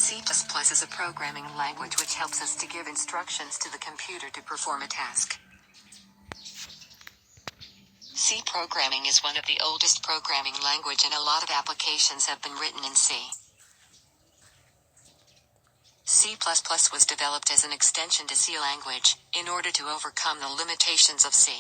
C++ is a programming language which helps us to give instructions to the computer to perform a task. C programming is one of the oldest programming language, and a lot of applications have been written in C. C++ was developed as an extension to C language, in order to overcome the limitations of C.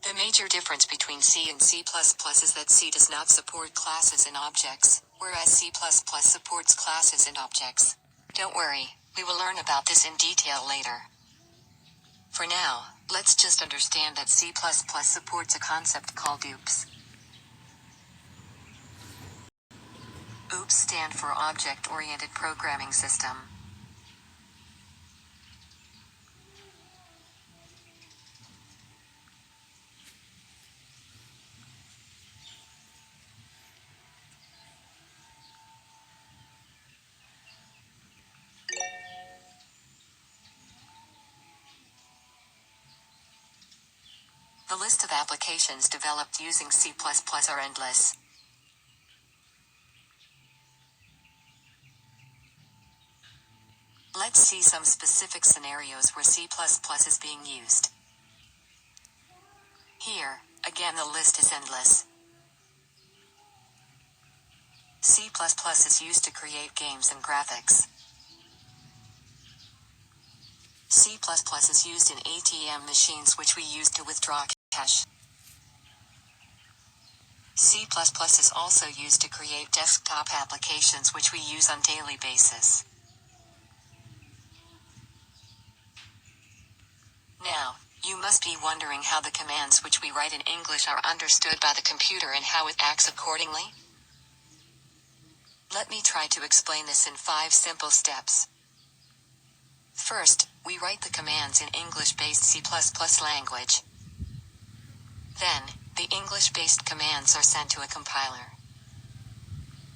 The major difference between C and C++ is that C does not support classes and objects, whereas C++ supports classes and objects. Don't worry, we will learn about this in detail later. For now, let's just understand that C++ supports a concept called OOPs. OOPs stand for Object-Oriented Programming System. The list of applications developed using C++ are endless. Let's see some specific scenarios where C++ is being used. Here, again, the list is endless. C++ is used to create games and graphics. C++ is used in ATM machines, which we use to withdraw cash. C++ is also used to create desktop applications, which we use on daily basis. Now, you must be wondering how the commands which we write in English are understood by the computer and how it acts accordingly. Let me try to explain this in 5 simple steps. First, we write the commands in English-based C++ language. Then, the English-based commands are sent to a compiler.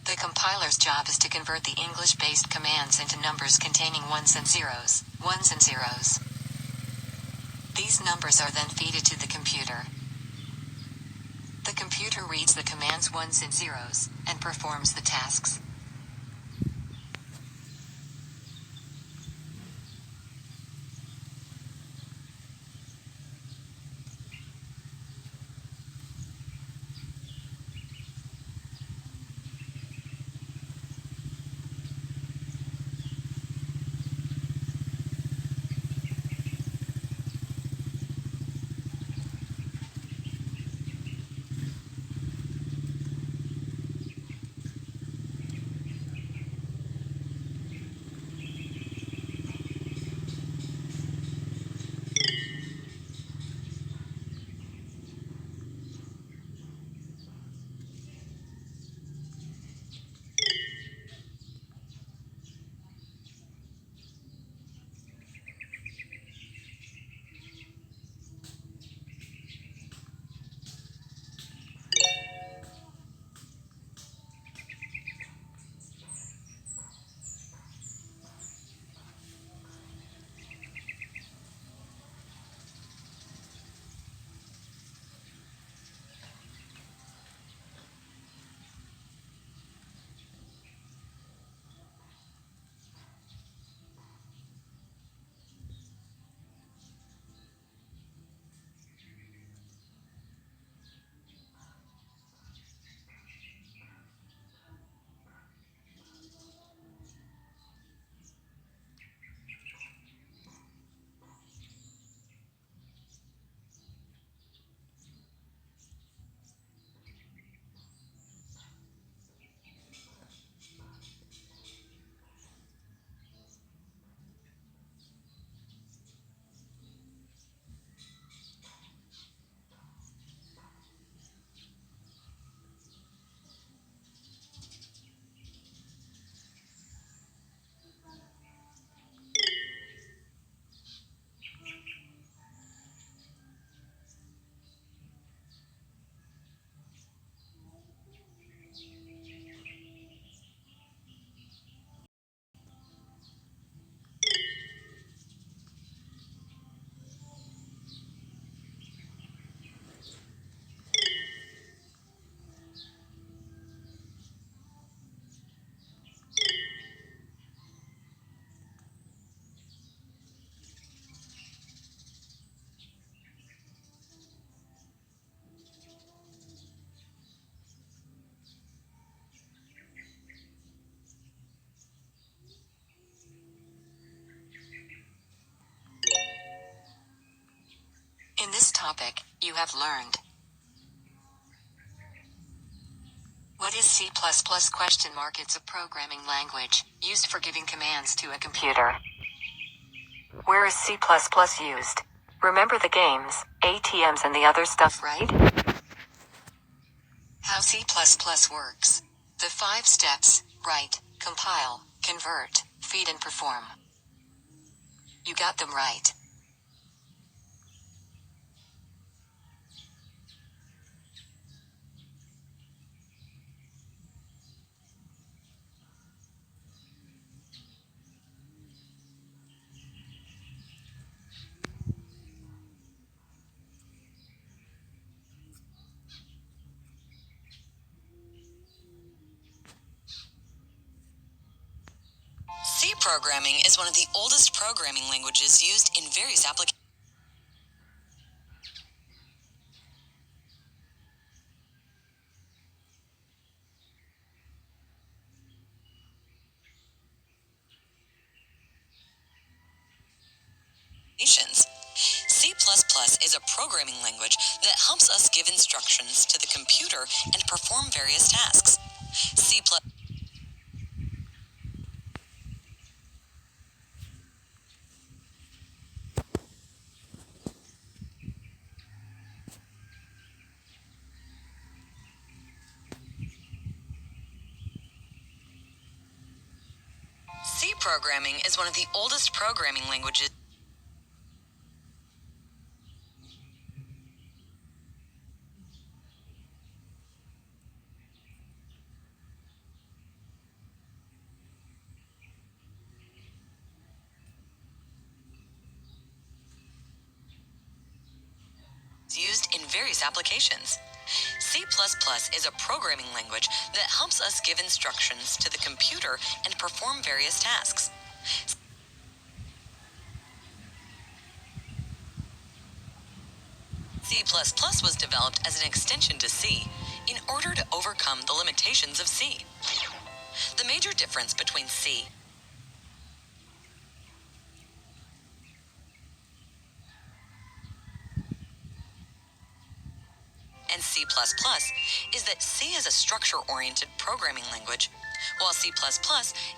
The compiler's job is to convert the English-based commands into numbers containing ones and zeros. These numbers are then fed to the computer. The computer reads the commands ones and zeros, and performs the tasks. topic you have learned. What is C++? It's a programming language used for giving commands to a computer. Where is C++ used? Remember the games, ATMs and the other stuff, right? How C++ works. The 5 steps: write, compile, convert, feed and perform. You got them right. C programming is one of the oldest programming languages used in various applications. C++ is a programming language that helps us give instructions to the computer and perform various tasks. C++ C programming is one of the oldest programming languages used in various applications. C++ is a programming language that helps us give instructions to the computer and perform various tasks. C++ was developed as an extension to C in order to overcome the limitations of C. The major difference between C and C++ is that C is a structure-oriented programming language, while C++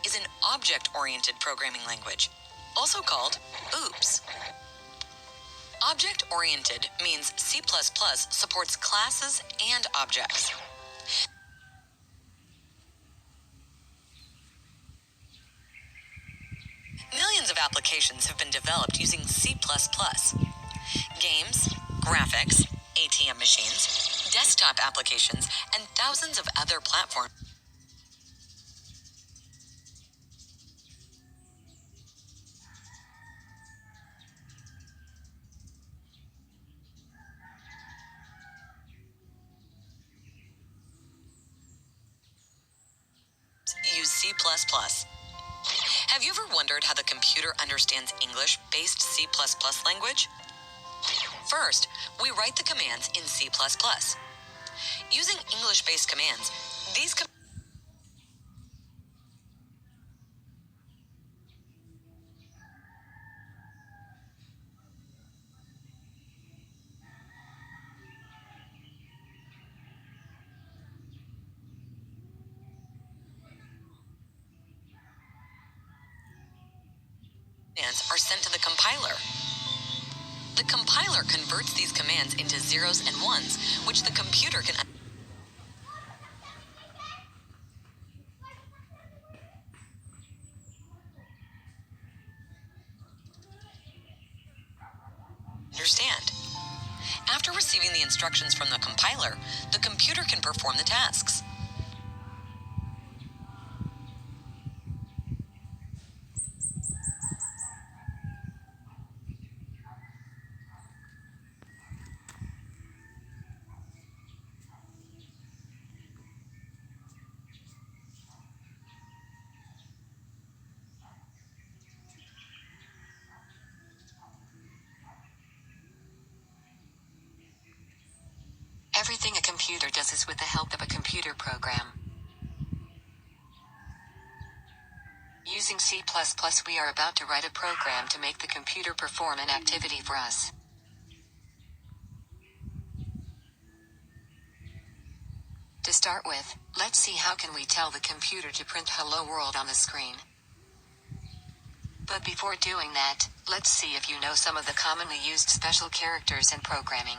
is an object-oriented programming language, also called OOPS. Object-oriented means C++ supports classes and objects. Millions of applications have been developed using C++. Games, graphics, ATM machines, desktop applications, and thousands of other platforms use C++. Have you ever wondered how the computer understands English-based C++ language? First, we write the commands in C++. Using English-based commands, these commands are sent to the compiler. The compiler converts these commands into zeros and ones, which the computer can understand. After receiving the instructions from the compiler, the computer can perform the tasks. Everything a computer does is with the help of a computer program. Using C++, we are about to write a program to make the computer perform an activity for us. To start with, let's see how can we tell the computer to print Hello World on the screen. But before doing that, let's see if you know some of the commonly used special characters in programming.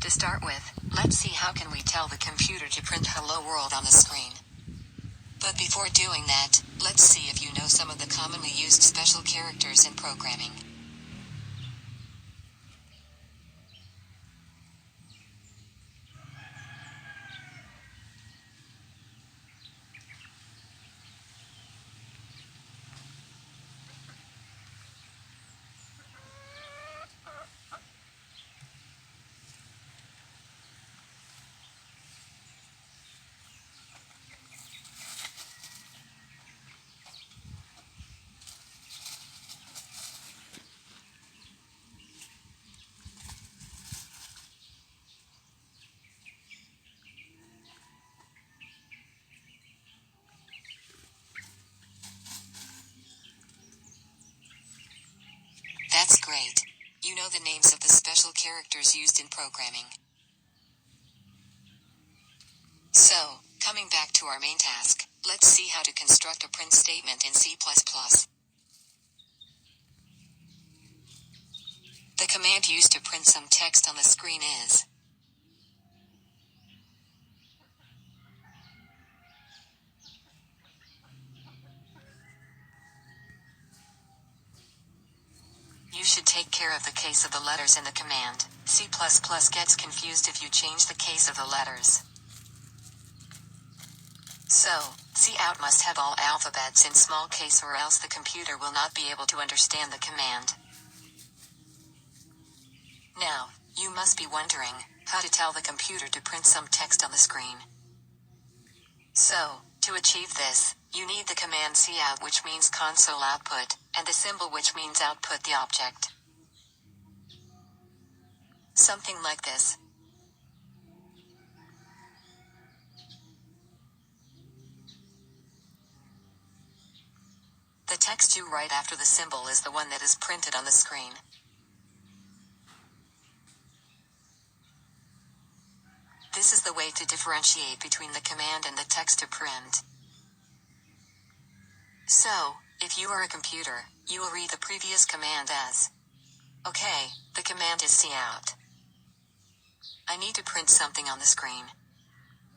To start with, let's see how can we tell the computer to print Hello World on the screen. But before doing that, let's see if you know some of the commonly used special characters in programming. That's great. You know the names of the special characters used in programming. So, coming back to our main task, let's see how to construct a print statement in C++. The command used to print some text on the screen is You should take care of the case of the letters in the command. C++ gets confused if you change the case of the letters. So, cout must have all alphabets in small case or else the computer will not be able to understand the command. Now, you must be wondering how to tell the computer to print some text on the screen. So, to achieve this, you need the command cout, which means console output, and the symbol, which means output the object. Something like this. The text you write after the symbol is the one that is printed on the screen. This is the way to differentiate between the command and the text to print. So, if you are a computer, you will read the previous command as, okay, the command is cout. I need to print something on the screen.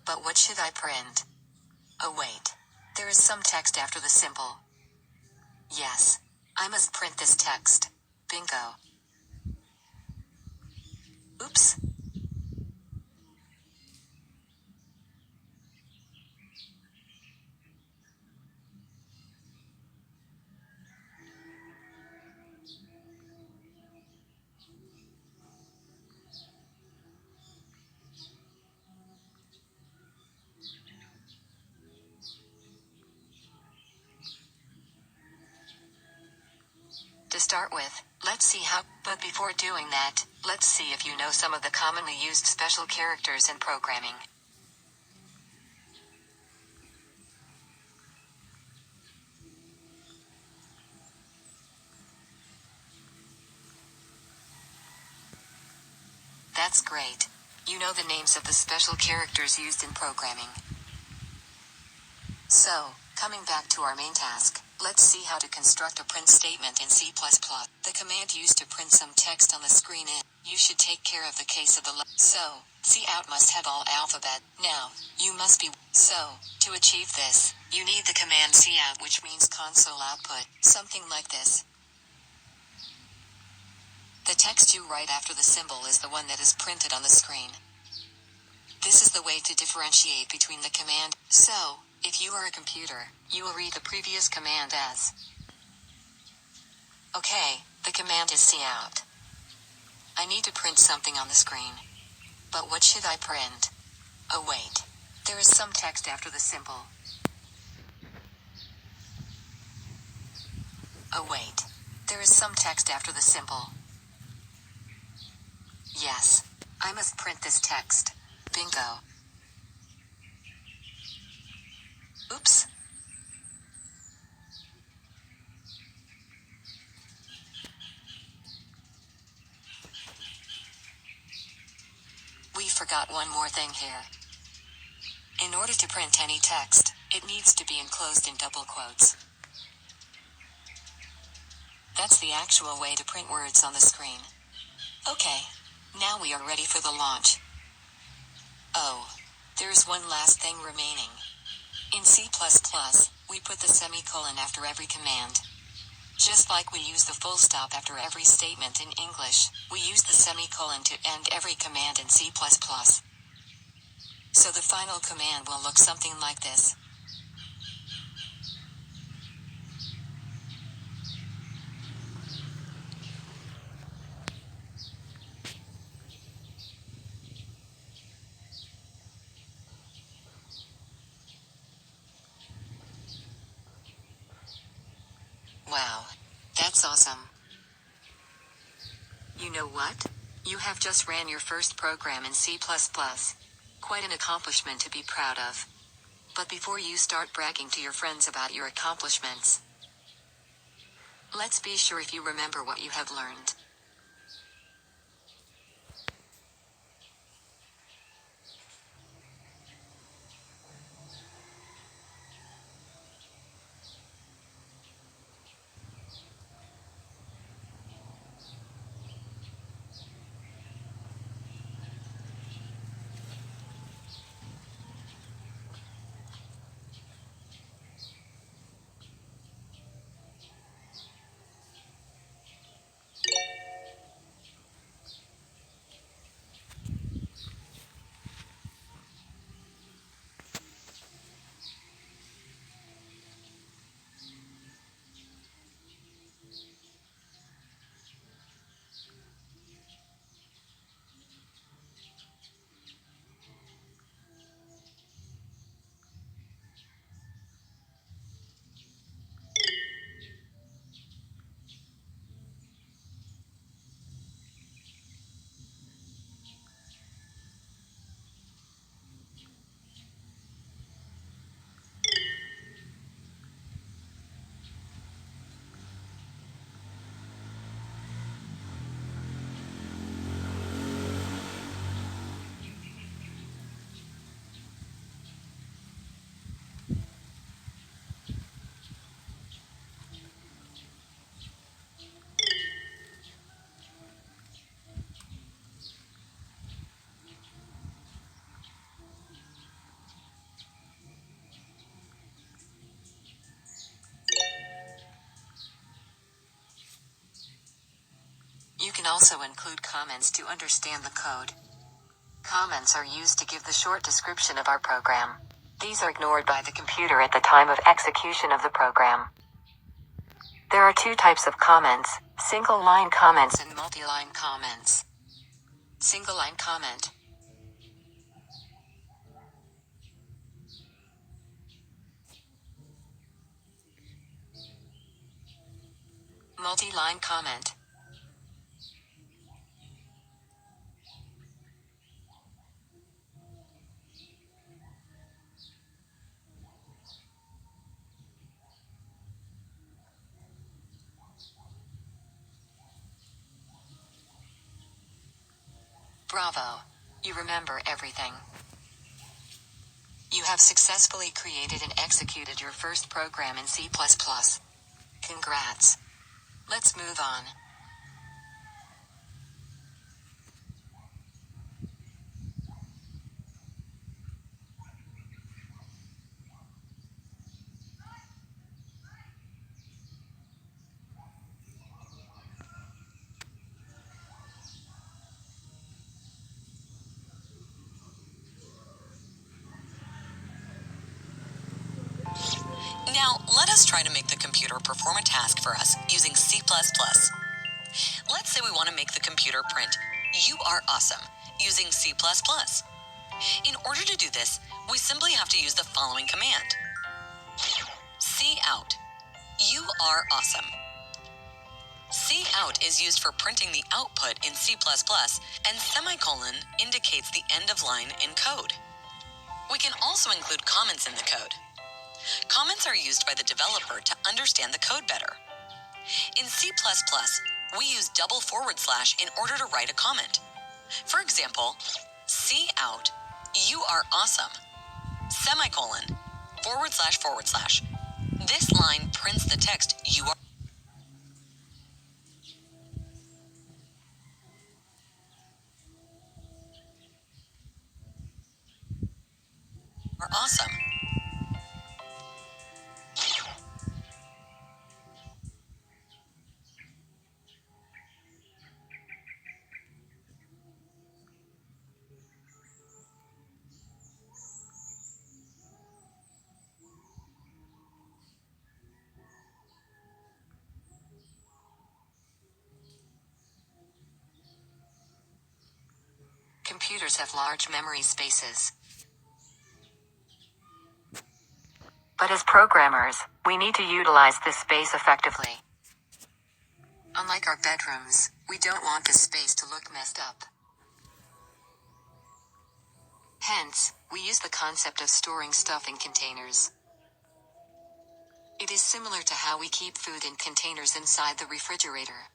But what should I print? Oh wait. There is some text after the symbol. Yes. I must print this text. Bingo. Oops. start with, let's see how, but before doing that, let's see if you know some of the commonly used special characters in programming. That's great. You know the names of the special characters used in programming. So, coming back to our main task, let's see how to construct a print statement in C++. The command used to print some text on the screen is, you should take care of the case of the so, cout must have all alphabet. Now, you must be, so, to achieve this, you need the command cout, which means console output, something like this. The text you write after the symbol is the one that is printed on the screen. This is the way to differentiate between the command, so, if you are a computer, you will read the previous command as. Okay, the command is cout. I need to print something on the screen. But what should I print? Oh wait. There is some text after the symbol. Oh wait. There is some text after the symbol. Yes. I must print this text. Bingo. Oops. We forgot one more thing here. In order to print any text, it needs to be enclosed in double quotes. That's the actual way to print words on the screen. Okay. Now we are ready for the launch. Oh. There's one last thing remaining. In C++, we put the semicolon after every command. Just like we use the full stop after every statement in English, we use the semicolon to end every command in C++. So the final command will look something like this. Wow. That's awesome. You know what? You have just ran your first program in C++. Quite an accomplishment to be proud of. But before you start bragging to your friends about your accomplishments, let's be sure if you remember what you have learned. You can also include comments to understand the code. Comments are used to give the short description of our program. These are ignored by the computer at the time of execution of the program. There are two types of comments, single-line comments and multi-line comments. Single-line comment. Multi-line comment. Bravo! You remember everything. You have successfully created and executed your first program in C++. Congrats. Let's move on. Now, let us try to make the computer perform a task for us using C++. Let's say we want to make the computer print, "You are awesome," using C++. In order to do this, we simply have to use the following command. Cout. You are awesome. Cout is used for printing the output in C++, and semicolon indicates the end of line in code. We can also include comments in the code. Comments are used by the developer to understand the code better. In C++, we use double forward slash in order to write a comment. For example, Cout, you are awesome, semicolon, forward slash forward slash. This line prints the text you are awesome. Computers have large memory spaces. But as programmers, we need to utilize this space effectively. Unlike our bedrooms, we don't want this space to look messed up. Hence, we use the concept of storing stuff in containers. It is similar to how we keep food in containers inside the refrigerator.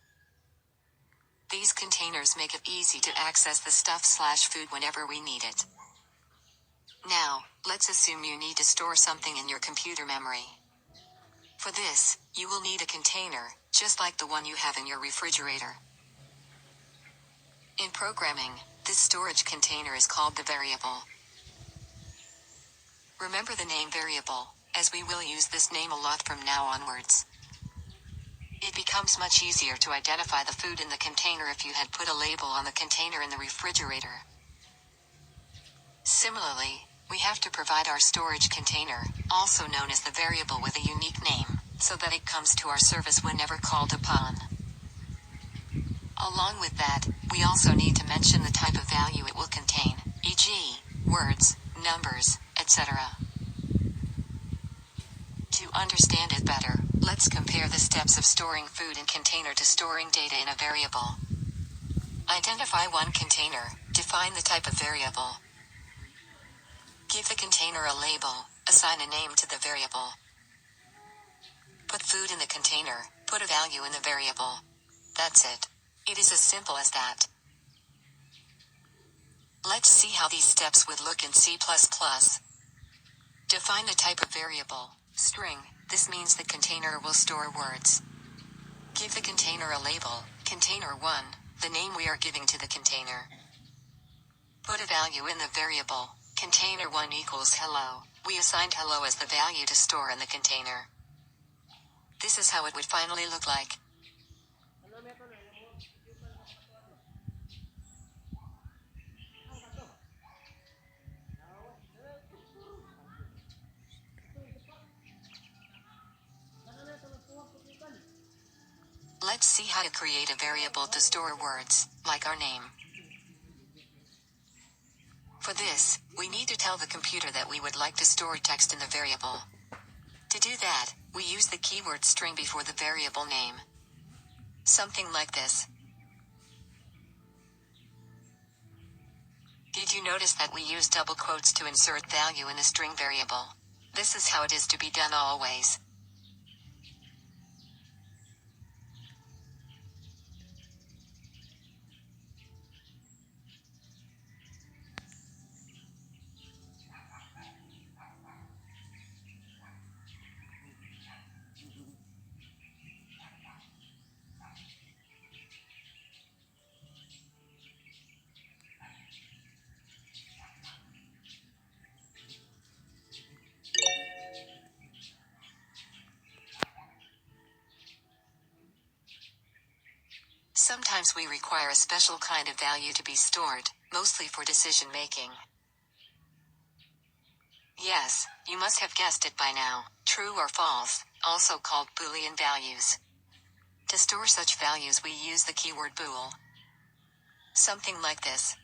These containers make it easy to access the stuff/food whenever we need it. Now, let's assume you need to store something in your computer memory. For this, you will need a container, just like the one you have in your refrigerator. In programming, this storage container is called the variable. Remember the name variable, as we will use this name a lot from now onwards. It becomes much easier to identify the food in the container if you had put a label on the container in the refrigerator. Similarly, we have to provide our storage container, also known as the variable, with a unique name, so that it comes to our service whenever called upon. Along with that, we also need to mention the type of value it will contain, e.g., words, numbers, etc. To understand it better, let's compare the steps of storing food in container to storing data in a variable. Identify one container, define the type of variable. Give the container a label, assign a name to the variable. Put food in the container, put a value in the variable. That's it. It is as simple as that. Let's see how these steps would look in C++. Define the type of variable, string. This means the container will store words. Give the container a label, container1, the name we are giving to the container. Put a value in the variable, container1 equals hello. We assigned hello as the value to store in the container. This is how it would finally look like. Let's see how to create a variable to store words, like our name. For this, we need to tell the computer that we would like to store text in the variable. To do that, we use the keyword string before the variable name. Something like this. Did you notice that we use double quotes to insert value in a string variable? This is how it is to be done always. Sometimes we require a special kind of value to be stored, mostly for decision making. Yes, you must have guessed it by now, true or false, also called Boolean values. To store such values we use the keyword bool. Something like this.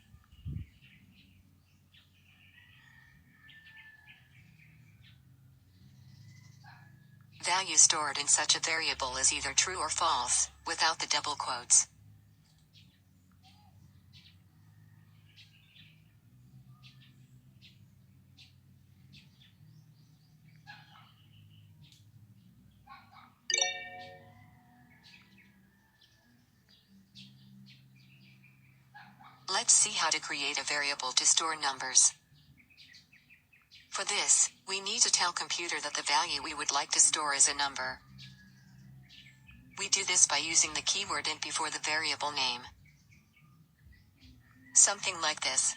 Value stored in such a variable is either true or false, without the double quotes. Let's see how to create a variable to store numbers. For this, we need to tell computer that the value we would like to store is a number. We do this by using the keyword int before the variable name. Something like this.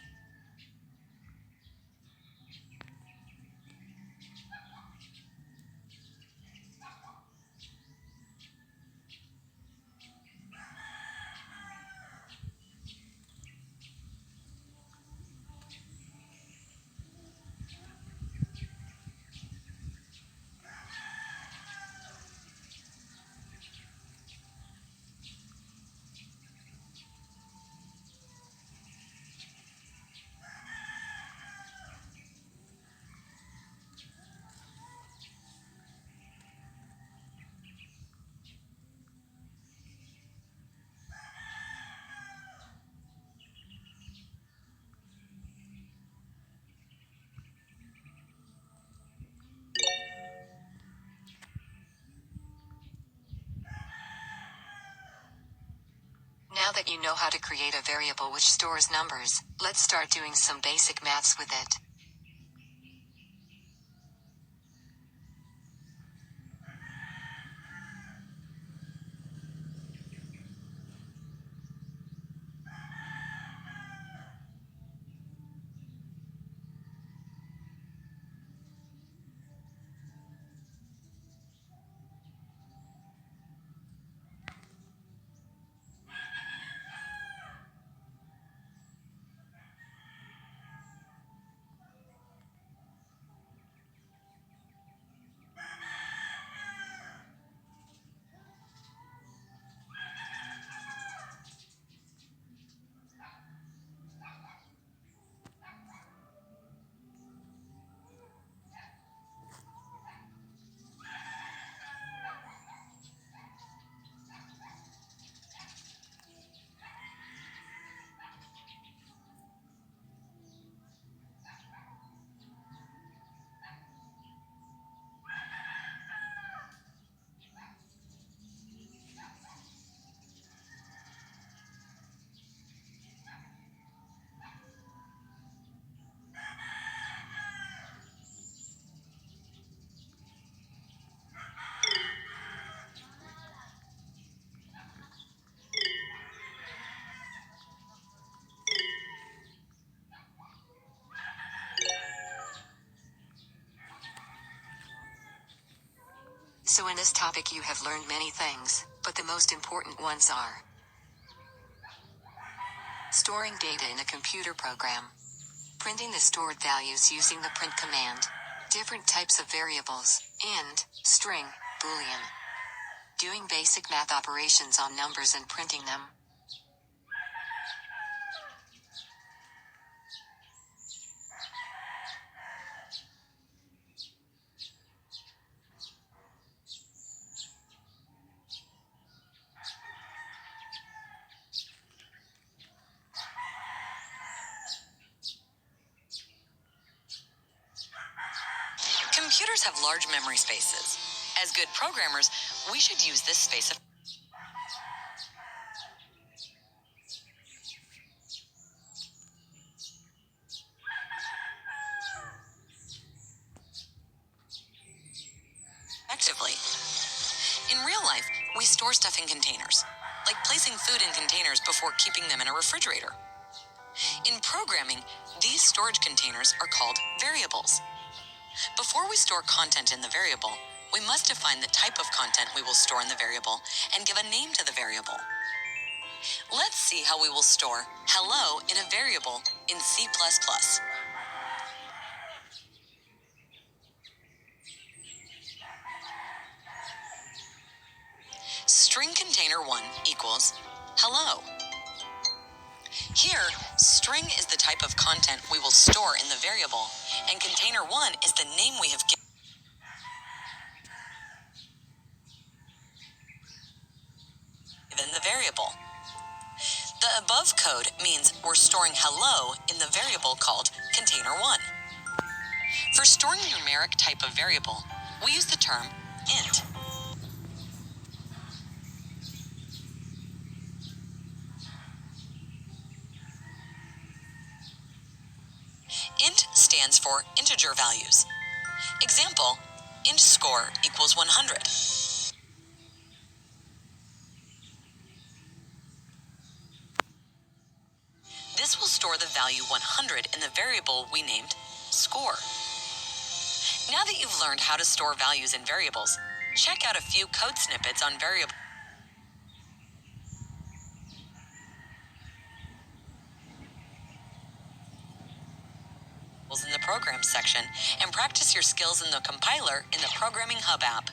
Now that you know how to create a variable which stores numbers, let's start doing some basic maths with it. So in this topic you have learned many things, but the most important ones are storing data in a computer program, printing the stored values using the print command, different types of variables, int, string, boolean, doing basic math operations on numbers and printing them. computers have large memory spaces. As good programmers, we should use this space effectively. In real life, we store stuff in containers, like placing food in containers before keeping them in a refrigerator. In programming, these storage containers are called variables. Before we store content in the variable, we must define the type of content we will store in the variable and give a name to the variable. Let's see how we will store hello in a variable in C++. String container 1 equals hello. Here, string is the type of content we will store in the variable, and container 1 is the name we have given the variable. The above code means we're storing hello in the variable called container 1. For storing a numeric type of variable, we use the term int. Int stands for integer values. Example, int score equals 100. This will store the value 100 in the variable we named score. Now that you've learned how to store values in variables, check out a few code snippets on variables in the Programs section and practice your skills in the compiler in the Programming Hub app.